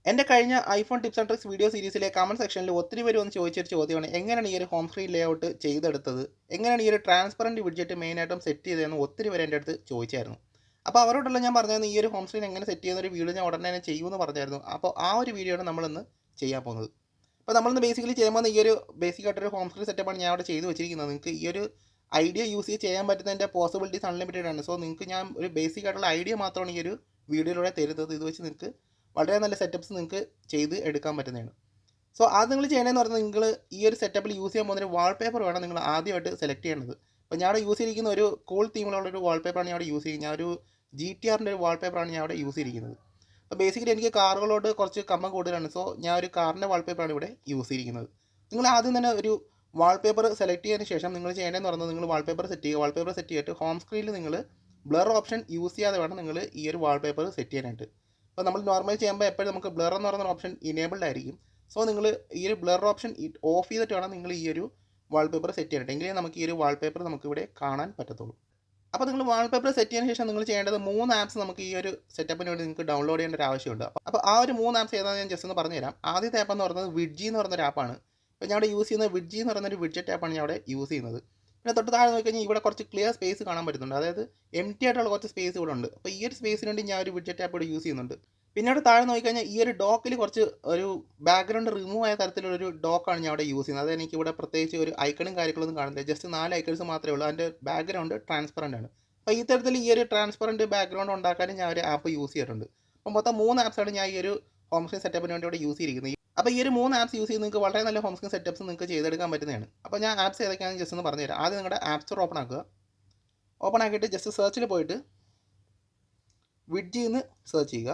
എൻ്റെ കഴിഞ്ഞ iPhone tips and tricks video സീരീസിലെ കമൻറ്റ് സെക്ഷനിൽ ഒത്തിരി പേര് വന്ന് ചോദിച്ചൊരു ചോദ്യമാണ് എങ്ങനെയാണ് ഈ ഒരു ഹോം സ്ക്രീൻ ലേഔട്ട് ചെയ്തെടുത്തത്, എങ്ങനെയാണ് ഈ ഒരു ട്രാൻസ്പെറൻറ്റ് വിഡ്ജറ്റ് മെയിനായിട്ടും സെറ്റ് ചെയ്തതെന്ന് ഒത്തിരി പേര് എൻ്റെ അടുത്ത് ചോദിച്ചായിരുന്നു. അപ്പോൾ അവരോടുള്ള ഞാൻ പറഞ്ഞായിരുന്നു ഈ ഒരു ഹോം സ്ക്രീൻ എങ്ങനെ സെറ്റ് ചെയ്യുന്ന ഒരു വീഡിയോ ഞാൻ ഉടനെ തന്നെ ചെയ്യുമെന്ന് പറഞ്ഞായിരുന്നു. അപ്പോൾ ആ ഒരു വീഡിയോയാണ് നമ്മളിന്ന് ചെയ്യാൻ പോകുന്നത്. അപ്പോൾ നമ്മളിന്ന് ബേസിക്കലി ചെയ്യുമ്പോൾ ഈ ഒരു ബേസിക് ആയിട്ടൊരു ഹോം സ്ക്രീൻ സെറ്റപ്പാണ് ഞാൻ അവിടെ ചെയ്ത് വെച്ചിരിക്കുന്നത്. നിങ്ങൾക്ക് ഈ ഒരു ഐഡിയ യൂസ് ചെയ്ത് ചെയ്യാൻ പറ്റുന്നതിൻ്റെ പോസിബിലിറ്റീസ് അൺലിമിറ്റഡ് ആണ്. സോ നിങ്ങൾക്ക് ഞാൻ ഒരു ബേസിക് ആയിട്ടുള്ള ഐഡിയ മാത്രമാണ് ഈ ഒരു വീഡിയോയിലൂടെ തരുന്നത്. ഇത് വെച്ച് നിങ്ങൾക്ക് വളരെ നല്ല സെറ്റപ്പ്സ് നിങ്ങൾക്ക് ചെയ്ത് എടുക്കാൻ പറ്റുന്നതാണ്. സോ അത് നിങ്ങൾ ചെയ്യണമെന്ന് പറഞ്ഞാൽ നിങ്ങൾ ഈ ഒരു സെറ്റപ്പിൽ യൂസ് ചെയ്യാൻ പോകുന്ന ഒരു വാൾപേപ്പർ വേണം നിങ്ങൾ ആദ്യമായിട്ട് സെലക്ട് ചെയ്യേണ്ടത്. അപ്പോൾ ഞാൻ അവിടെ യൂസ് ചെയ്തിരിക്കുന്ന ഒരു കൂൾ തീമിലുള്ളൊരു വാൾപേപ്പറാണ് ഞാൻ അവിടെ യൂസ് ചെയ്യുന്നത്. ഞാൻ ഒരു GTRൻ്റെ ഒരു വാൾപേപ്പറാണ് ഞാൻ അവിടെ യൂസ് ചെയ്തിരിക്കുന്നത്. അപ്പോൾ ബേസിക്കലി എനിക്ക് കാറുകളോട് കുറച്ച് കമ്പം കൂടുതലാണ്. സോ ഞാൻ ഒരു കാറിൻ്റെ വാൾപേപ്പറാണ് ഇവിടെ യൂസ് ചെയ്തിരിക്കുന്നത്. നിങ്ങൾ ആദ്യം തന്നെ ഒരു വാൾപേപ്പർ സെലക്ട് ചെയ്തതിന് ശേഷം നിങ്ങൾ ചെയ്യേണ്ടതെന്ന് പറഞ്ഞാൽ നിങ്ങൾ വാൾപേപ്പർ സെറ്റ് ചെയ്യുക. വാൾപേപ്പർ സെറ്റ് ചെയ്തിട്ട് ഹോം സ്ക്രീനിൽ നിങ്ങൾ ബ്ലർ ഓപ്ഷൻ യൂസ് ചെയ്യാതെ വേണം നിങ്ങൾ ഈ ഒരു വാൾപേപ്പർ സെറ്റ് ചെയ്യാനായിട്ട്. അപ്പോൾ നമ്മൾ നോർമലി ചെയ്യുമ്പോൾ എപ്പോഴും നമുക്ക് ബ്ലർ എന്ന് പറയുന്ന ഓപ്ഷൻ ഇനേബിൾഡ് ആയിരിക്കും. സോ നിങ്ങൾ ഈ ഒരു ബ്ലർ ഓപ്ഷൻ ഓഫ് ചെയ്തിട്ട് വേണം നിങ്ങൾ ഈ ഒരു വാൾപേപ്പർ സെറ്റ് ചെയ്യാനായിട്ട്. എങ്കിലേ നമുക്ക് ഈ ഒരു വാൾപേപ്പർ നമുക്കിവിടെ കാണാൻ പറ്റത്തുള്ളൂ. അപ്പോൾ നിങ്ങൾ വാൾപേപ്പർ സെറ്റ് ചെയ്തതിന് ശേഷം നിങ്ങൾ ചെയ്യേണ്ടത് 3 ആപ്സ് നമുക്ക് ഈ ഒരു സെറ്റപ്പിന് വേണ്ടി നിങ്ങൾക്ക് ഡൗൺലോഡ് ചെയ്യേണ്ട ഒരു ആവശ്യമുണ്ട്. അപ്പോൾ ആ ഒരു 3 ആപ്സ് ഏതാണെന്ന് ഞാൻ ജസ്റ്റ് ഒന്ന് പറഞ്ഞുതരാം. ആദ്യത്തെ ആപ്പ് എന്ന് പറയുന്നത് വിഡ്ജി എന്ന് പറയുന്ന ഒരു ആപ്പാണ്. ഇപ്പോൾ ഞാൻ അവിടെ യൂസ് ചെയ്യുന്നത് വിഡ്ജി എന്ന് പറയുന്ന ഒരു വിഡ്ജറ്റ് ആപ്പാണ് ഞാൻ അവിടെ യൂസ് ചെയ്യുന്നത്. പിന്നെ തൊട്ട് താഴെ നോക്കിക്കഴിഞ്ഞാൽ ഇവിടെ കുറച്ച് ക്ലിയർ സ്പേസ് കാണാൻ പറ്റുന്നുണ്ട്. അതായത് എംറ്റി ആയിട്ടുള്ള കുറച്ച് സ്പേസ് ഇവിടെ ഉണ്ട്. അപ്പോൾ ഈ ഒരു സ്പേസിന് വേണ്ടി ഞാൻ ഒരു വിഡ്ജറ്റ് ആപ്പ് ഇവിടെ യൂസ് ചെയ്യുന്നുണ്ട്. പിന്നെ അവിടെ താഴെ നോക്കിക്കഴിഞ്ഞാൽ ഈ ഒരു ഡോക്കിൽ കുറച്ച് ഒരു ബാക്ക്ഗ്രൗണ്ട് റിമൂവ് ആയ തരത്തിലുള്ളൊരു ഡോക്കാണ് ഞാൻ അവിടെ യൂസ് ചെയ്യുന്നത്. അത് എനിക്ക് ഇവിടെ പ്രത്യേകിച്ച് ഒരു ഐക്കണും കാര്യങ്ങളൊന്നും കാണുന്നില്ല. ജസ്റ്റ് 4 ഐക്കൺസ് മാത്രമേ ഉള്ളൂ. അതിൻ്റെ ബാക്ക്ഗ്രൗണ്ട് ട്രാൻസ്പെറൻ്റ് ആണ്. അപ്പോൾ ഈ തരത്തിൽ ഈ ഒരു ട്രാൻസ്പെറൻറ്റ് ബാക്ക്ഗ്രൗണ്ട് ഉണ്ടാക്കാനും ഞാൻ ഒരു ആപ്പ് യൂസ് ചെയ്തിട്ടുണ്ട്. അപ്പോൾ മൊത്തം 3 ആപ്സാണ് ഞാൻ ഈ ഒരു ഹോം സ്ക്രീൻ സെറ്റപ്പിന് വേണ്ടി ഇവിടെ യൂസ് ചെയ്തിരിക്കുന്നത്. അപ്പോൾ ഈ ഒരു 3 ആപ്സ് യൂസ് ചെയ്ത് നിങ്ങൾക്ക് വളരെ നല്ല ഹോം സ്ക്രീൻ സെറ്റപ്പ്സ് നിങ്ങൾക്ക് ചെയ്തെടുക്കാൻ പറ്റുന്നതാണ്. അപ്പോൾ ഞാൻ ആപ്സ് ഏതൊക്കെയാണെന്ന് ജസ്റ്റ് ഒന്ന് പറഞ്ഞുതരാം. ആദ്യം നിങ്ങളുടെ ആപ്പ് സ്റ്റോർ ഓപ്പൺ ആക്കുക. ഓപ്പൺ ആക്കിയിട്ട് ജസ്റ്റ് സെർച്ചിൽ പോയിട്ട് വിഡ്ജി എന്ന് സെർച്ച് ചെയ്യുക.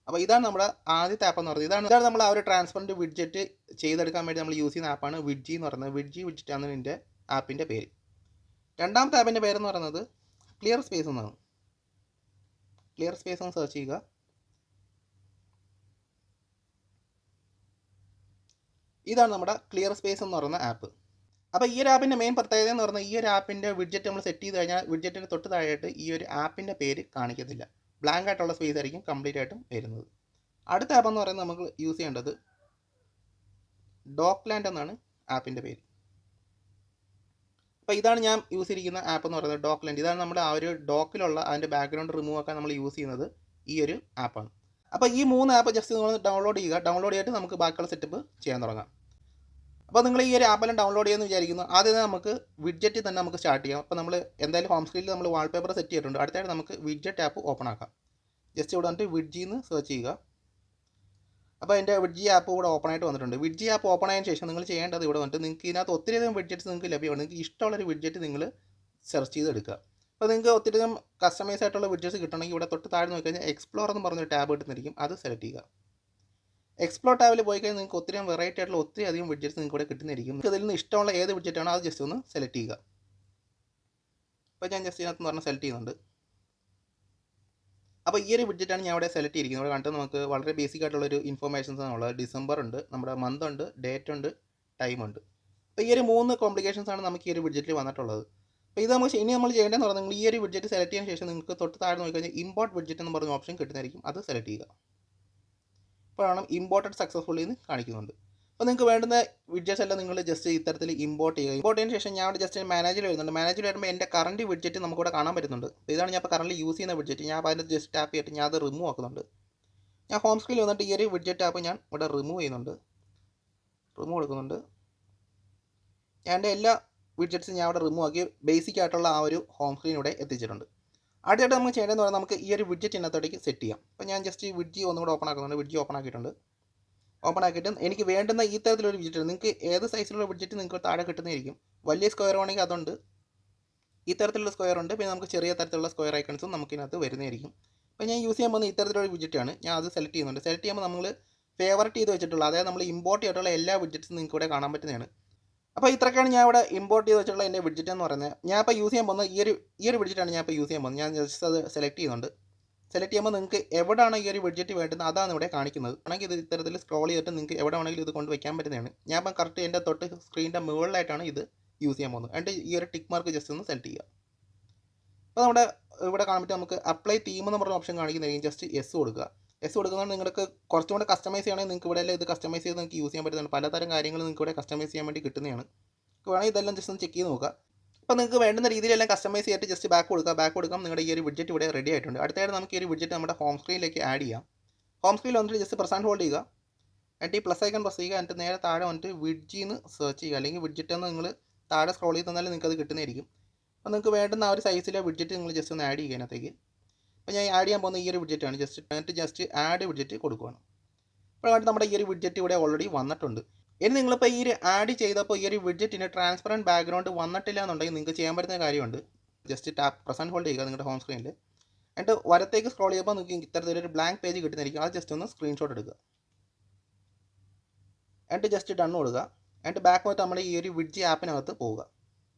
അപ്പോൾ ഇതാണ് നമ്മുടെ ആദ്യത്തെ ആപ്പ് എന്ന് പറയുന്നത്. ഇതാണ് നമ്മൾ ആ ഒരു ട്രാൻസ്പെറൻറ്റ് വിഡ്ജറ്റ് ചെയ്തെടുക്കാൻ വേണ്ടി നമ്മൾ യൂസ് ചെയ്യുന്ന ആപ്പാണ് വിഡ്ജി എന്ന് പറയുന്നത്. വിഡ്ജി വിഡ്ജറ്റാണ് ഇതിൻ്റെ ആപ്പിൻ്റെ പേര്. രണ്ടാമത്തെ ആപ്പിൻ്റെ പേരെന്ന് പറയുന്നത് ക്ലിയർ സ്പേസ് എന്നാണ്. ക്ലിയർ സ്പേസ് എന്ന് സെർച്ച് ചെയ്യുക. ഇതാണ് നമ്മുടെ ക്ലിയർ സ്പേസ് എന്ന് പറയുന്ന ആപ്പ്. അപ്പോൾ ഈ ഒരു ആപ്പിൻ്റെ മെയിൻ പ്രത്യേകത എന്ന് പറഞ്ഞാൽ ഈ ഒരു ആപ്പിൻ്റെ വിഡ്ജറ്റ് നമ്മൾ സെറ്റ് ചെയ്ത് കഴിഞ്ഞാൽ വിഡ്ജറ്റിന് തൊട്ട് താഴെയായിട്ട് ഈ ഒരു ആപ്പിൻ്റെ പേര് കാണിക്കത്തില്ല. ബ്ലാങ്ക് ആയിട്ടുള്ള സ്പേസ് ആയിരിക്കും കംപ്ലീറ്റ് ആയിട്ടും വരുന്നത്. അടുത്ത ആപ്പ് എന്ന് പറയുന്നത് നമുക്ക് യൂസ് ചെയ്യേണ്ടത് ഡോക്ലാൻഡ് എന്നാണ് ആപ്പിൻ്റെ പേര്. അപ്പോൾ ഇതാണ് ഞാൻ യൂസ് ചെയ്തിരിക്കുന്ന ആപ്പ് എന്ന് പറയുന്നത് ഡോക്ലാൻഡ്. ഇതാണ് നമ്മുടെ ആ ഒരു ഡോക്കിലുള്ള അതിൻ്റെ ബാക്ക്ഗ്രൗണ്ട് റിമൂവ് ആക്കാൻ നമ്മൾ യൂസ് ചെയ്യുന്നത് ഈ ഒരു ആപ്പാണ്. അപ്പോൾ ഈ 3 ആപ്പ് ജസ്റ്റ് നിങ്ങൾ ഡൗൺലോഡ് ചെയ്യുക. ഡൗൺലോഡ് ചെയ്തിട്ട് നമുക്ക് ബാക്കിയുള്ള സെറ്റപ്പ് ചെയ്യാൻ തുടങ്ങാം. അപ്പോൾ നിങ്ങൾ ഈ ഒരു ആപ്പെല്ലാം ഡൗൺലോഡ് ചെയ്യുമെന്ന് വിചാരിക്കുന്നു. ആദ്യം നമുക്ക് വിഡ്ജറ്റ് തന്നെ നമുക്ക് സ്റ്റാർട്ട് ചെയ്യാം. അപ്പോൾ നമ്മൾ എന്തായാലും ഹോം സ്ക്രീനിൽ നമ്മൾ വാൾപേപ്പർ സെറ്റ് ചെയ്തിട്ടുണ്ട്. അടുത്തായിട്ട് നമുക്ക് വിഡ്ജറ്റ് ആപ്പ് ഓപ്പൺ ആക്കാം. ജസ്റ്റ് ഇവിടെ വന്നിട്ട് വിഡ്ജി എന്ന് സെർച്ച് ചെയ്യുക. അപ്പോൾ എൻ്റെ വിഡ്ജി ആപ്പ് ഇവിടെ ഓപ്പൺ ആയിട്ട് വന്നിട്ടുണ്ട്. വിഡ്ജി ആപ്പ് ഓപ്പൺ ആയതിനു ശേഷം നിങ്ങൾ ചെയ്യേണ്ടത് ഇവിടെ വന്നിട്ട് നിങ്ങൾക്ക് ഇതിനകത്ത് ഒത്തിരിയധികം വിഡ്ജറ്റ്സ് നിങ്ങൾക്ക് ലഭ്യമാണ്. നിങ്ങൾക്ക് ഇഷ്ടമുള്ളൊരു വിഡ്ജറ്റ് നിങ്ങൾ സെർച്ച് ചെയ്തെടുക്കുക. അപ്പോൾ നിങ്ങൾക്ക് ഒത്തിരിയധികം കസ്റ്റമൈസ് ആയിട്ടുള്ള വിഡ്ജറ്റ്സ് കിട്ടണമെങ്കിൽ ഇവിടെ തൊട്ട് താഴെ നോക്കിക്കഴിഞ്ഞാൽ എക്സ്പ്ലോർ എന്ന് പറഞ്ഞൊരു ടാബ് കിട്ടുന്നതായിരിക്കും. അത് സെലക്ട് ചെയ്യുക. എക്സ്പ്ലോർ ടാബിൽ പോയി കഴിഞ്ഞാൽ നിങ്ങൾക്ക് ഒത്തിരി വെറൈറ്റി ആയിട്ടുള്ള ഒത്തിരി അധികം വിഡ്ജറ്റ്സ് നിങ്ങൾക്ക് ഇവിടെ കിട്ടുന്നതായിരിക്കും. നിങ്ങൾക്ക് ഇതിൽ നിന്ന് ഇഷ്ടമുള്ള ഏത് വിഡ്ജറ്റാണോ അത് ജസ്റ്റ് ഒന്ന് സെലക്ട് ചെയ്യുക. അപ്പോൾ ഞാൻ ജസ്റ്റ് ഇതിനകത്ത് പറഞ്ഞാൽ സെലക്ട് ചെയ്യുന്നുണ്ട്. അപ്പോൾ ഈ ഒരു വിഡ്ജറ്റാണ് ഞാൻ ഇവിടെ സെലക്ട് ചെയ്തിരിക്കുന്നത്. ഇവിടെ കണ്ടിട്ട് നമുക്ക് വളരെ ബേസിക് ആയിട്ടുള്ളൊരു ഇൻഫോർമേഷൻസ് ആണുള്ളത്. ഡിസംബർ ഉണ്ട്, നമ്മുടെ മന്ത് ഉണ്ട്, ഡേറ്റ് ഉണ്ട്, ടൈം ഉണ്ട്. അപ്പോൾ ഈ ഒരു 3 കോംപ്ലിക്കേഷൻസ് ആണ് നമുക്ക് ഈ ഒരു വിഡ്ജറ്റിൽ വന്നിട്ടുള്ളത്. അപ്പോൾ ഇത് നമുക്ക് ഇനി നമ്മൾ ചെയ്യേണ്ടതെന്ന് പറഞ്ഞാൽ നിങ്ങൾ ഈ ഒരു വിഡ്ജറ്റ് സെലക്ട് ചെയ്തതിന് ശേഷം നിങ്ങൾക്ക് തൊട്ട് താഴെ നോക്കിക്കഴിഞ്ഞാൽ ഇമ്പോർട്ട് വിഡ്ജറ്റ് എന്ന് പറഞ്ഞ ഓപ്ഷൻ കിട്ടുന്നതായിരിക്കും. അത് സെലക്ട് ചെയ്യുക. ഇപ്പോഴാണ് ഇമ്പോർട്ടഡ് സക്സസ്ഫുള്ളി എന്ന് കാണിക്കുന്നുണ്ട്. അപ്പോൾ നിങ്ങൾക്ക് വേണ്ടുന്ന വിഡ്ജറ്റ്സ് എല്ലാം നിങ്ങൾ ജസ്റ്റ് ഇത്തരത്തിൽ ഇമ്പോർട്ട് ചെയ്യുക. ഇമ്പോർട്ട് ചെയ്തതിന് ശേഷം ഞാൻ അവിടെ ജസ്റ്റ് മാനേജിൽ വരുന്നുണ്ട്. മാനേജിൽ വരുമ്പോൾ എൻ്റെ കറണ്ട് വിഡ്ജറ്റ് നമുക്കിവിടെ കാണാൻ പറ്റുന്നുണ്ട്. അപ്പോൾ ഇതാണ് ഞാൻ ഇപ്പോൾ കറണ്ട് യൂസ് ചെയ്യുന്ന വിഡ്ജറ്റ്. ഞാൻ അപ്പോൾ അതിൻ്റെ ജസ്റ്റ് ടാപ്പ് ചെയ്തിട്ട് ഞാൻ അത് റിമൂവ് ആക്കുന്നുണ്ട്. ഞാൻ ഹോം സ്ക്രീനിൽ വന്നിട്ട് ഈ ഒരു വിഡ്ജറ്റ് ആപ്പ് ഞാൻ ഇവിടെ റിമൂവ് ചെയ്യുന്നുണ്ട്. റിമൂവ് കൊടുക്കുന്നുണ്ട്. ഞാൻ എൻ്റെ എല്ലാ വിഡ്ജറ്റ്സും ഞാൻ അവിടെ റിമൂവ് ആക്കി ബേസിക് ആയിട്ടുള്ള ആ ഒരു ഹോം സ്ക്രീൻ ഇവിടെ എത്തിച്ചിട്ടുണ്ട്. അടുത്തായിട്ട് നമുക്ക് ചെയ്യേണ്ടതെന്ന് പറഞ്ഞാൽ നമുക്ക് ഈ ഒരു വിഡ്ജറ്റ് ഇതിനകത്തോട്ടേക്ക് സെറ്റ് ചെയ്യാം. അപ്പോൾ ഞാൻ ജസ്റ്റ് ഈ വിഡ്ജി ഒന്നുകൂടെ ഓപ്പൺ ആക്കുന്നുണ്ട്. വിഡ്ജി ഓപ്പൺ ആക്കിയിട്ടുണ്ട്. ഓപ്പൺ ആക്കിയിട്ട് എനിക്ക് വേണ്ടുന്ന ഈ തരത്തിലൊരു വിഡ്ജറ്റ് നിങ്ങൾക്ക് ഏത് സൈസിലുള്ള വിഡ്ജറ്റ് നിങ്ങൾക്ക് താഴെ കിട്ടുന്നതായിരിക്കും. വലിയ സ്ക്വയർ ആണെങ്കിൽ അതുണ്ട്, ഈ തരത്തിലുള്ള സ്ക്വയർ ഉണ്ട്. പിന്നെ നമുക്ക് ചെറിയ തരത്തിലുള്ള സ്ക്വയർ ഐക്കൺസും നമുക്കിതിനകത്ത് വരുന്നതായിരിക്കും. അപ്പോൾ ഞാൻ യൂസ് ചെയ്യാൻ പോകുന്ന ഈ തരത്തിലുള്ള വിഡ്ജറ്റാണ്. ഞാൻ അത് സെലക്ട് ചെയ്യുന്നുണ്ട്. സെലക്ട് ചെയ്യുമ്പോൾ നമ്മൾ ഫേവറേറ്റ് ചെയ്ത് വെച്ചിട്ടുള്ള, അതായത് നമ്മൾ ഇമ്പോർട്ട് ചെയ്തിട്ടുള്ള എല്ലാ വിഡ്ജറ്റ്സും നിങ്ങൾക്ക് ഇവിടെ കാണാൻ പറ്റുന്നതാണ്. അപ്പോൾ ഇത്രയൊക്കെയാണ് ഞാൻ ഇവിടെ ഇമ്പോർട്ട് ചെയ്ത് വെച്ചിട്ടുള്ള എൻ്റെ വിഡ്ജറ്റ് എന്ന് പറയുന്നത്. ഞാൻ ഇപ്പോൾ യൂസ് ചെയ്യാൻ പോകുന്നത് ഈ ഒരു വിഡ്ജറ്റാണ് ഞാൻ ഇപ്പോൾ യൂസ് ചെയ്യാൻ പോകുന്നത്. ഞാൻ ജസ്റ്റ് അത് സെലക്ട് ചെയ്യുന്നുണ്ട്. സെലക്ട് ചെയ്യുമ്പോൾ നിങ്ങൾക്ക് എവിടെയാണ് ഈ ഒരു വിഡ്ജറ്റ് വേണ്ടുന്നത് അതാണ് ഇവിടെ കാണിക്കുന്നത്. ആണെങ്കിൽ ഇത് ഇത്തരത്തിൽ സ്ക്രോൾ ചെയ്തിട്ട് നിങ്ങൾക്ക് എവിടെ വേണമെങ്കിലും ഇത് കൊണ്ട് വയ്ക്കാൻ പറ്റുന്നതാണ്. ഞാൻ ഇപ്പം കറക്റ്റ് എൻ്റെ തൊട്ട് സ്ക്രീനിൻ്റെ മുകളിലായിട്ടാണ് ഇത് യൂസ് ചെയ്യാൻ പോകുന്നത്. എന്നിട്ട് ഈ ഒരു ടിക്ക് മാർക്ക് ജസ്റ്റ് ഒന്ന് സെലക്ട് ചെയ്യുക. അപ്പോൾ നമ്മുടെ ഇവിടെ കാണാൻ പറ്റും നമുക്ക് അപ്ലൈ തീം എന്ന് പറഞ്ഞ ഓപ്ഷൻ കാണിക്കുന്നതായിരിക്കും. ജസ്റ്റ് യെസ് കൊടുക്കുക. യെസ് കൊടുക്കുന്നത് നിങ്ങൾക്ക് കുറച്ചും കൂടെ കസ്റ്റമൈസ് ചെയ്യണമെങ്കിൽ നിങ്ങൾക്ക് ഇവിടെ ഇത് കസ്റ്റമൈസ് ചെയ്ത് നിങ്ങൾക്ക് യൂസ് ചെയ്യാൻ പറ്റുന്നുണ്ട്. പലതരം കാര്യങ്ങൾ നിങ്ങൾക്ക് ഇവിടെ കസ്റ്റമൈസ് ചെയ്യാൻ വേണ്ടി കിട്ടുന്നതാണ്. വേണമെങ്കിൽ ഇതെല്ലാം ജസ്റ്റ് ഒന്ന് ചെക്ക് ചെയ്ത് നോക്കുക. അപ്പോൾ നിങ്ങൾക്ക് വേണ്ടുന്ന രീതിയിലെല്ലാം കസ്റ്റമൈസ് ചെയ്തിട്ട് ജസ്റ്റ് ബാക്ക് കൊടുക്കാം. നിങ്ങളുടെ ഈ ഒരു വിഡ്ജറ്റ് ഇവിടെ റെഡി ആയിട്ടുണ്ട്. അടുത്തായിട്ട് നമുക്ക് ഈ ഒരു വിഡ്ജറ്റ് നമ്മുടെ ഹോം സ്ക്രീനിലേക്ക് ആഡ് ചെയ്യാം. ഹോം സ്ക്രീനിൽ വന്നിട്ട് ജസ്റ്റ് പ്രസ് ആൻഡ് ഹോൾഡ് ചെയ്യുക. എന്നിട്ട് ഈ പ്ലസ് ഐക്കൺ പ്രസ് ചെയ്യുക. എന്നിട്ട് നേരെ താഴെ വന്നിട്ട് വിഡ്ജിന്ന് സെർച്ച് ചെയ്യുക. അല്ലെങ്കിൽ വിഡ്ജറ്റ് എന്ന് നിങ്ങൾ താഴെ സ്ക്രോൾ ചെയ്ത് തന്നാലും നിങ്ങൾക്ക് അത് കിട്ടുന്നതായിരിക്കും. അപ്പോൾ നിങ്ങൾക്ക് വേണ്ടുന്ന ആ ഒരു സൈസിലെ വിഡ്ജറ്റ് നിങ്ങൾ ജസ്റ്റ് ഒന്ന് ആഡ് ചെയ്യുക അതിനകത്തേക്ക്. അപ്പോൾ ഞാൻ ആഡ് ചെയ്യാൻ പോകുന്ന ഈ ഒരു വിഡ്ജറ്റാണ്. ജസ്റ്റ് ആഡ് വിഡ്ജറ്റ് കൊടുക്കുകയാണ്. അപ്പോൾ നമ്മുടെ ഈ ഒരു വിഡ്ജറ്റ് ഇവിടെ ഓൾറെഡി വന്നിട്ടുണ്ട്. ഇനി നിങ്ങളിപ്പോൾ ഈ ഒരു ആഡ് ചെയ്തപ്പോൾ ഈ ഒരു വിഡ്ജറ്റിന് ട്രാൻസ്പെറൻറ്റ് ബാക്ക്ഗ്രൗണ്ട് വന്നിട്ടില്ല എന്നുണ്ടെങ്കിൽ നിങ്ങൾക്ക് ചെയ്യാൻ പറ്റുന്ന കാര്യമുണ്ട്. ജസ്റ്റ് പ്രസ് ആൻഡ് ഹോൾഡ് ചെയ്യുക നിങ്ങളുടെ ഹോം സ്ക്രീനിൽ. എന്നിട്ട് വലത്തേക്ക് സ്ക്രോൾ ചെയ്യുമ്പോൾ നിങ്ങൾക്ക് ഇത്തരത്തിലൊരു ബ്ലാങ്ക് പേജ് കിട്ടുന്നതായിരിക്കും. അത് ജസ്റ്റ് ഒന്ന് സ്ക്രീൻഷോട്ട് എടുക്കുക. എന്നിട്ട് ജസ്റ്റ് ഡൺ കൊടുക്കുക. എന്നിട്ട് ബാക്ക് വന്നിട്ട് നമ്മൾ ഈ ഒരു വിഡ്ജി ആപ്പിനകത്ത് പോവുക.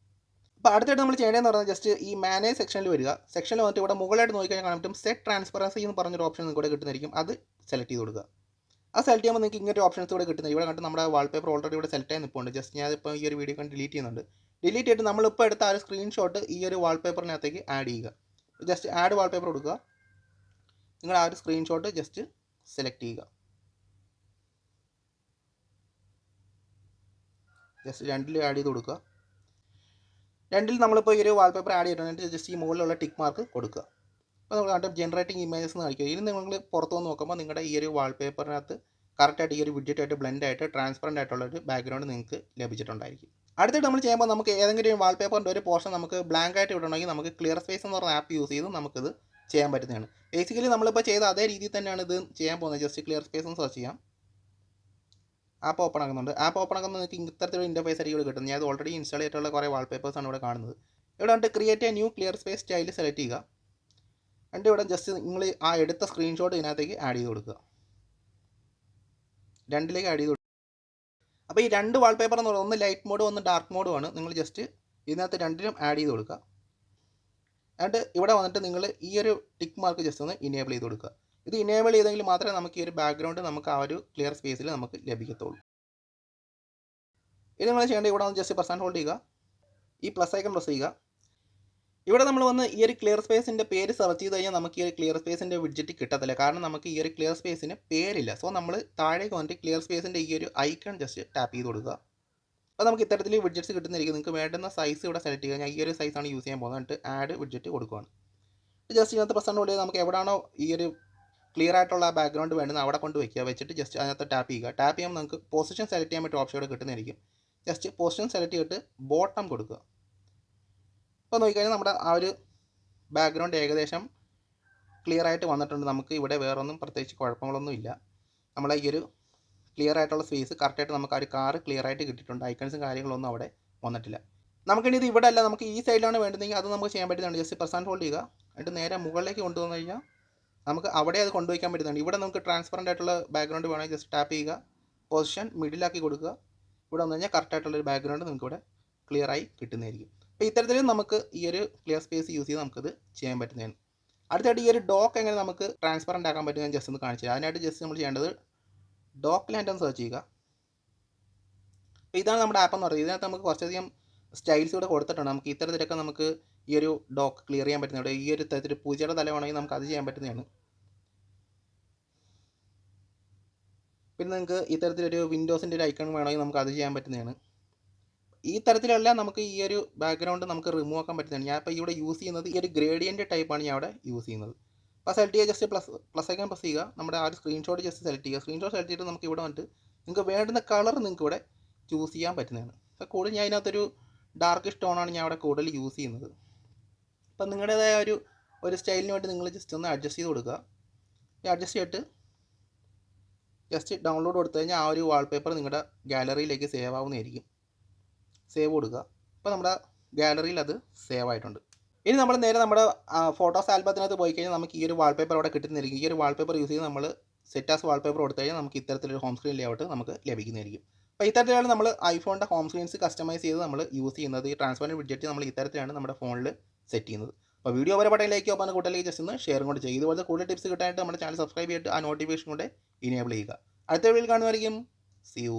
അപ്പോൾ അടുത്തായിട്ട് നമ്മൾ ചെയ്യേണ്ടതെന്ന് പറഞ്ഞാൽ ജസ്റ്റ് ഈ മാനേജ് സെക്ഷനിൽ വരിക. സെക്ഷനിൽ വന്നിട്ട് ഇവിടെ മുകളിലായിട്ട് നോക്കിക്കഴിഞ്ഞാൽ കാണാൻ പറ്റും സെറ്റ് ട്രാൻസ്പെറൻസി എന്ന് പറഞ്ഞൊരു ഓപ്ഷൻ നിങ്ങൾക്ക് ഇവിടെ കിട്ടുന്നതായിരിക്കും. അത് സെലക്ട് ചെയ്ത് കൊടുക്കുക. അത് സെലക്ട് ചെയ്യുമ്പോൾ നിങ്ങൾക്ക് ഇങ്ങനത്തെ ഓപ്ഷൻസ് ഇവിടെ കിട്ടുന്നത്. ഇവിടെ കണ്ടിട്ട് നമ്മുടെ വാൾപേപ്പർ ഓൾറെഡി ഇവിടെ സെലക്ട് ആയി നിൽപ്പുണ്ട്. ജസ്റ്റ് ഞാൻ ഇപ്പോൾ ഈ ഒരു വീഡിയോ കണ്ട് ഡിലീറ്റ് ചെയ്യുന്നുണ്ട്. ഡിലീറ്റ് ചെയ്തിട്ട് നമ്മളിപ്പോൾ എടുത്ത ആ ഒരു സ്ക്രീൻഷോട്ട് ഈ ഒരു വാൾപേപ്പറിനകത്തേക്ക് ആഡ് ചെയ്യുക. ജസ്റ്റ് ആഡ് വാൾപേപ്പർ കൊടുക്കുക. നിങ്ങൾ ആ ഒരു സ്ക്രീൻഷോട്ട് ജസ്റ്റ് സെലക്ട് ചെയ്യുക. ജസ്റ്റ് രണ്ടിൽ ആഡ് ചെയ്ത് കൊടുക്കുക. രണ്ടിൽ നമ്മളിപ്പോൾ ഈ ഒരു വാൾപേപ്പർ ആഡ് ചെയ്തിട്ടുണ്ട്. ജസ്റ്റ് ഈ മുകളിലുള്ള ടിക്ക് മാർക്ക് കൊടുക്കുക. അപ്പോൾ നമ്മൾ കണ്ടും ജനറേറ്റിംഗ് ഇമേജസ് എന്ന് കാണിക്കുക. ഇനി നിങ്ങൾ പുറത്തു വന്ന് നോക്കുമ്പോൾ നിങ്ങളുടെ ഈ ഒരു വാൾപേപ്പറിനകത്ത് കറക്റ്റായിട്ട് ഈ ഒരു വിഡ്ജറ്റായിട്ട് ബ്ലെൻഡ് ആയിട്ട് ട്രാൻസ്പെറൻ്റ് ആയിട്ടുള്ള ഒരു ബാക്ക്ഗ്രൗണ്ട് നിങ്ങൾക്ക് ലഭിച്ചിട്ടുണ്ടായിരിക്കും. അടുത്തായിട്ട് നമ്മൾ ചെയ്യുമ്പോൾ നമുക്ക് ഏതെങ്കിലും വാൾപേപ്പറിൻ്റെ ഒരു പോർഷൻ നമുക്ക് ബ്ലാങ്ക് ആയിട്ട് വിടണമെങ്കിൽ നമുക്ക് ക്ലിയർ സ്പേസ് എന്ന് പറഞ്ഞ ആപ്പ് യൂസ് ചെയ്ത് നമുക്കിത് ചെയ്യാൻ പറ്റുന്നതാണ്. ബേസിക്കലി നമ്മളിപ്പോൾ ചെയ്ത അതേ രീതിയിൽ തന്നെയാണ് ഇത് ചെയ്യാൻ പോകുന്നത്. ജസ്റ്റ് ക്ലിയർ സ്പേസ് എന്ന് സെർച്ച് ചെയ്യാം. ആപ്പ് ഓപ്പൺ ആക്കുന്നുണ്ട്. ആപ്പ് ഓപ്പൺ ആക്കുമ്പോൾ നിങ്ങൾക്ക് ഇത്തരത്തിലുള്ള ഇൻ്റർഫേസ് ആയിരിക്കും ഇവിടെ കിട്ടുന്നത്. ഞാൻ അത് ഓൾറെഡി ഇൻസ്റ്റാൾ ചെയ്തിട്ടുള്ള കുറേ വാൾപേപ്പേഴ്സാണ് ഇവിടെ കാണുന്നത്. ഇവിടെ വന്നിട്ട് create A new clear space style select ചെയ്യുക. എന്നിട്ട് ഇവിടെ ജസ്റ്റ് നിങ്ങൾ ആ എടുത്ത സ്ക്രീൻഷോട്ട് ഇതിനകത്തേക്ക് ആഡ് ചെയ്ത് കൊടുക്കുക. രണ്ടിലേക്ക് ആഡ് ചെയ്ത് കൊടുക്കുക. അപ്പോൾ ഈ രണ്ട് വാൾപേപ്പർ എന്ന് പറയുന്നത് ഒന്ന് ലൈറ്റ് മോഡും ഒന്ന് ഡാർക്ക് മോഡുമാണ്. നിങ്ങൾ ജസ്റ്റ് ഇതിനകത്ത് രണ്ടിലും ആഡ് ചെയ്ത് കൊടുക്കുക. എന്നിട്ട് ഇവിടെ വന്നിട്ട് നിങ്ങൾ ഈ ഒരു ടിക്ക് മാർക്ക് ജസ്റ്റ് ഒന്ന് ഇനേബിൾ ചെയ്ത് കൊടുക്കുക. ഇത് ഇനേബിൾ ചെയ്തെങ്കിൽ മാത്രമേ നമുക്ക് ഈ ഒരു ബാക്ക്ഗ്രൗണ്ട് നമുക്ക് ആ ഒരു ക്ലിയർ സ്പേസിൽ നമുക്ക് ലഭിക്കത്തുള്ളൂ. ഇത് നിങ്ങൾ ചെയ്യേണ്ടത് ഇവിടെ വന്ന് ജസ്റ്റ് പ്രസ് ആൻഡ് ഹോൾഡ് ചെയ്യുക. ഈ പ്ലസ് ഐക്കൺ പ്രസ് ചെയ്യുക. ഇവിടെ നമ്മൾ വന്ന് ഈ ഒരു ക്ലിയർ സ്പേസിൻ്റെ പേര് സെർച്ച് ചെയ്ത് കഴിഞ്ഞാൽ നമുക്ക് ഈ ഒരു ക്ലിയർ സ്പേസിൻ്റെ വിഡ്ജറ്റ് കിട്ടത്തില്ല. കാരണം നമുക്ക് ഈ ഒരു ക്ലിയർ സ്പേസിന് പേരില്ല. സോ നമ്മൾ താഴേക്ക് വന്നിട്ട് ക്ലിയർ സ്പേസിൻ്റെ ഈ ഒരു ഐക്കൺ ജസ്റ്റ് ടാപ്പ് ചെയ്ത് കൊടുക്കുക. അപ്പോൾ നമുക്ക് ഇത്തരത്തിൽ വിഡ്ജറ്റ്സ് കിട്ടുന്നതായിരിക്കും. നിങ്ങൾക്ക് വേണ്ടുന്ന സൈസ് ഇവിടെ സെലക്ട് ചെയ്യുക. ഞാൻ ഈ ഒരു സൈസാണ് യൂസ് ചെയ്യാൻ പോകുന്നത്. എന്നിട്ട് ആഡ് വിഡ്ജറ്റ് കൊടുക്കുകയാണ്. ജസ്റ്റ് ഇതിനകത്ത് പ്രസ് ആൻഡ് ഹോൾഡ് ചെയ്ത് നമുക്ക് എവിടെയാണോ ഈ ഒരു ക്ലിയർ ആയിട്ടുള്ള ആ ബാക്ക്ഗ്രൗണ്ട് വേണ്ടുന്നത് അവിടെ കൊണ്ട് വയ്ക്കുക. വെച്ചിട്ട് ജസ്റ്റ് അതിനകത്ത് ടാപ്പ് ചെയ്യുക. ടാപ്പ് ചെയ്യുമ്പോൾ നമുക്ക് പൊസിഷൻ സെലക്ട് ചെയ്യാൻ പറ്റിയ ഓപ്ഷൻ ഇവിടെ കിട്ടുന്നതായിരിക്കും. ജസ്റ്റ് പൊസിഷൻ സെലക്ട് ചെയ്തിട്ട് ബോട്ടം കൊടുക്കുക. അപ്പോൾ നോക്കിക്കഴിഞ്ഞാൽ നമ്മുടെ ആ ഒരു ബാക്ക്ഗ്രൗണ്ട് ഏകദേശം ക്ലിയർ ആയിട്ട് വന്നിട്ടുണ്ട്. നമുക്ക് ഇവിടെ വേറൊന്നും പ്രത്യേകിച്ച് കുഴപ്പങ്ങളൊന്നും ഇല്ല. നമ്മളെ ഈ ഒരു ക്ലിയർ ആയിട്ടുള്ള സ്പേസ് കറക്റ്റായിട്ട് നമുക്ക് ആ ഒരു കാറ് ക്ലിയർ ആയിട്ട് കിട്ടിയിട്ടുണ്ട്. ഐക്കൺസും കാര്യങ്ങളൊന്നും അവിടെ വന്നിട്ടില്ല. നമുക്കിനി ഇത് ഇവിടെ അല്ല, നമുക്ക് ഈ സൈഡിലാണ് വേണ്ടതെങ്കിൽ അത് നമുക്ക് ചെയ്യാൻ പറ്റുന്നതാണ്. ജസ്റ്റ് പ്രസ് ആൻഡ് ഹോൾഡ് ചെയ്യുക. എന്നിട്ട് നേരെ മുകളിലേക്ക് കൊണ്ടുവന്നു കഴിഞ്ഞാൽ നമുക്ക് അവിടെ അത് കൊണ്ടുവയ്ക്കാൻ പറ്റുന്നതാണ്. ഇവിടെ നമുക്ക് ട്രാൻസ്പെറൻ്റ് ആയിട്ടുള്ള ബാക്ക്ഗ്രൗണ്ട് വേണമെങ്കിൽ ജസ്റ്റ് ടാപ്പ് ചെയ്യുക. പൊസിഷൻ മിഡിലാക്കി കൊടുക്കുക. ഇവിടെ വന്നു കഴിഞ്ഞാൽ കറക്റ്റായിട്ടുള്ളൊരു ബാക്ക്ഗ്രൗണ്ട് നിങ്ങൾക്ക് ഇവിടെ ക്ലിയർ ആയി കിട്ടുന്നതായിരിക്കും. അപ്പോൾ ഇത്തരത്തിൽ നമുക്ക് ഈ ഒരു ക്ലിയർ സ്പേസ് യൂസ് ചെയ്ത് നമുക്കത് ചെയ്യാൻ പറ്റുന്നതാണ്. അടുത്തായിട്ട് ഈ ഒരു ഡോക്ക് എങ്ങനെ നമുക്ക് ട്രാൻസ്പെറൻ്റ് ആക്കാൻ പറ്റും ഞാൻ ജസ്റ്റ് ഒന്ന് കാണിച്ചു തരാം. അതിനായിട്ട് ജസ്റ്റ് നമ്മൾ ചെയ്യേണ്ടത് ഡോക്കിലാൻഡ് ഒന്ന് സെർച്ച് ചെയ്യുക. അപ്പോൾ ഇതാണ് നമ്മുടെ ആപ്പ് എന്ന് പറയുന്നത്. ഇതിനകത്ത് നമുക്ക് കുറച്ചധികം സ്റ്റൈൽസ് ഇവിടെ കൊടുത്തിട്ടുണ്ട്. നമുക്ക് ഇത്തരത്തിലൊക്കെ നമുക്ക് ഈ ഒരു ഡോക്ക് ക്ലിയർ ചെയ്യാൻ പറ്റുന്നത്. ഈ ഒരു തരത്തിൽ പൂജയുടെ തല വേണമെങ്കിൽ നമുക്ക് അത് ചെയ്യാൻ പറ്റുന്നതാണ്. പിന്നെ നിങ്ങൾക്ക് ഇത്തരത്തിലൊരു വിൻഡോസിൻ്റെ ഒരു ഐക്കൺ വേണമെങ്കിൽ നമുക്ക് അത് ചെയ്യാൻ പറ്റുന്നതാണ്. ഈ തരത്തിലല്ല നമുക്ക് ഈ ഒരു ബാക്ക്ഗ്രൗണ്ട് നമുക്ക് റിമൂവ് ആക്കാൻ പറ്റുന്നതാണ്. ഞാൻ ഇപ്പോൾ ഇവിടെ യൂസ് ചെയ്യുന്നത് ഈ ഒരു ഗ്രേഡിയൻ്റ് ടൈപ്പാണ് ഞാൻ അവിടെ യൂസ് ചെയ്യുന്നത്. അപ്പോൾ സെലക്ട് ചെയ്യുക. ജസ്റ്റ് പ്ലസ് ഐക്കൺ പ്രസ് ചെയ്യുക. നമ്മുടെ ആ ഒരു സ്ക്രീൻഷോട്ട് ജസ്റ്റ് സെലക്ട് ചെയ്യുക. സ്ക്രീൻഷോട്ട് സെലക്ട് ചെയ്തിട്ട് നമുക്ക് ഇവിടെ വന്നിട്ട് നിങ്ങൾക്ക് വേണ്ടുന്ന കളർ നിങ്ങൾക്ക് ഇവിടെ ചൂസ് ചെയ്യാൻ പറ്റുന്നതാണ്. അപ്പോൾ കൂടുതൽ ഞാൻ അതിനകത്തൊരു ഡാർക്ക് സ്റ്റോണാണ് ഞാൻ അവിടെ കൂടുതൽ യൂസ് ചെയ്യുന്നത്. അപ്പം നിങ്ങളുടേതായ ഒരു സ്റ്റൈലിന് വേണ്ടി നിങ്ങൾ ജസ്റ്റ് ഒന്ന് അഡ്ജസ്റ്റ് ചെയ്ത് കൊടുക്കുക. അഡ്ജസ്റ്റ് ചെയ്തിട്ട് ജസ്റ്റ് ഡൗൺലോഡ് കൊടുത്തു കഴിഞ്ഞാൽ ആ ഒരു വാൾപേപ്പർ നിങ്ങളുടെ ഗാലറിയിലേക്ക് സേവ് ആവുന്നതായിരിക്കും. സേവ് കൊടുക്കുക. അപ്പോൾ നമ്മുടെ ഗാലറിയിൽ അത് സേവ് ആയിട്ടുണ്ട്. ഇനി നമ്മൾ നേരെ നമ്മുടെ ഫോട്ടോസ് ആൽബത്തിനകത്ത് പോയി കഴിഞ്ഞാൽ നമുക്ക് ഈ ഒരു വാൾപേപ്പർ അവിടെ കിട്ടുന്നതായിരിക്കും. ഈ ഒരു വാൾപേപ്പർ യൂസ് ചെയ്ത് നമ്മൾ സെറ്റ് ആസ് വാൾപേപ്പർ കൊടുത്തു കഴിഞ്ഞാൽ നമുക്ക് ഇത്തരത്തിലൊരു ഹോം സ്ക്രീൻ ലേഔട്ട് നമുക്ക് ലഭിക്കുന്നതായിരിക്കും. അപ്പോൾ ഇത്തരത്തിലാണ് നമ്മൾ ഐഫോണിൻ്റെ ഹോം സ്ക്രീൻസ് കസ്റ്റമൈസ് ചെയ്ത് നമ്മൾ യൂസ് ചെയ്യുന്നത്. ഈ ട്രാൻസ്പെറൻറ്റ് വിഡ്ജറ്റ് നമ്മൾ ഇത്തരത്തിലാണ് നമ്മുടെ ഫോണിൽ സെറ്റ് ചെയ്യുന്നത്. അപ്പോൾ വീഡിയോ വരെ ലൈക്ക് ഒപ്പം കൂട്ടലേക്ക് ജസ്റ്റ് ഒന്ന് ഷെയർ കൊണ്ട് ചെയ്യുക. ഇതുപോലത്തെ കൂടുതൽ ടിപ്സ് കിട്ടാനായിട്ട് നമ്മുടെ ചാനൽ സബ്സ്ക്രൈബ് ചെയ്തിട്ട് ആ നോട്ടിഫിക്കേഷൻ കൊണ്ട് ഇനേബിൾ ചെയ്യുക. അടുത്ത വീഡിയോയിൽ കാണുമായിരിക്കും. See U.